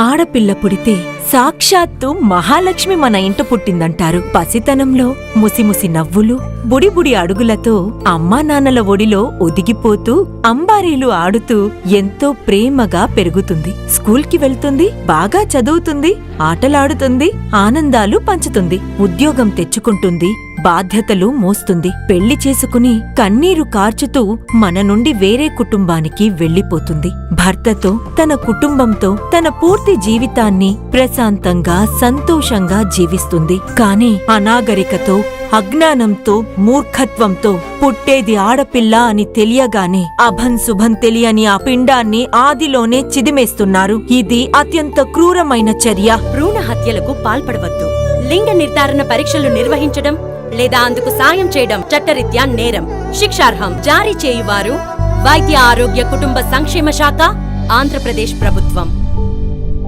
ఆడపిల్ల పుడితే సాక్షాత్తు మహాలక్ష్మి మన ఇంట పుట్టిందంటారు. పసితనంలో ముసిముసి నవ్వులు, బుడిబుడి అడుగులతో అమ్మా నాన్నల ఒడిలో ఒదిగిపోతూ అంబారీలు ఆడుతూ ఎంతో ప్రేమగా పెరుగుతుంది. స్కూల్కి వెళ్తుంది, బాగా చదువుతుంది, ఆటలాడుతుంది, ఆనందాలు పంచుతుంది, ఉద్యోగం తెచ్చుకుంటుంది, బాధ్యతలు మోస్తుంది. పెళ్లి చేసుకుని కన్నీరు కార్చుతూ మన నుండి వేరే కుటుంబానికి వెళ్లిపోతుంది. భర్తతో, తన కుటుంబంతో తన పూర్తి జీవితాన్ని ప్రశాంతంగా, సంతోషంగా జీవిస్తుంది. కాని అనాగరికతో, అజ్ఞానంతో, మూర్ఖత్వంతో పుట్టేది ఆడపిల్ల అని తెలియగానే అభంశుభం తెలియని ఆ పిండాన్ని ఆదిలోనే చిదిమేస్తున్నారు. ఇది అత్యంత క్రూరమైన చర్య. భ్రూణ హత్యలకు పాల్పడవద్దు. లింగ నిర్ధారణ పరీక్షలు నిర్వహించడం లేదా అందుకు సాయం చేయడం చట్టరీత్యా నేరం, శిక్షార్హం. జారీ చేయువారు వైద్య ఆరోగ్య కుటుంబ సంక్షేమ శాఖ, ఆంధ్రప్రదేశ్ ప్రభుత్వం.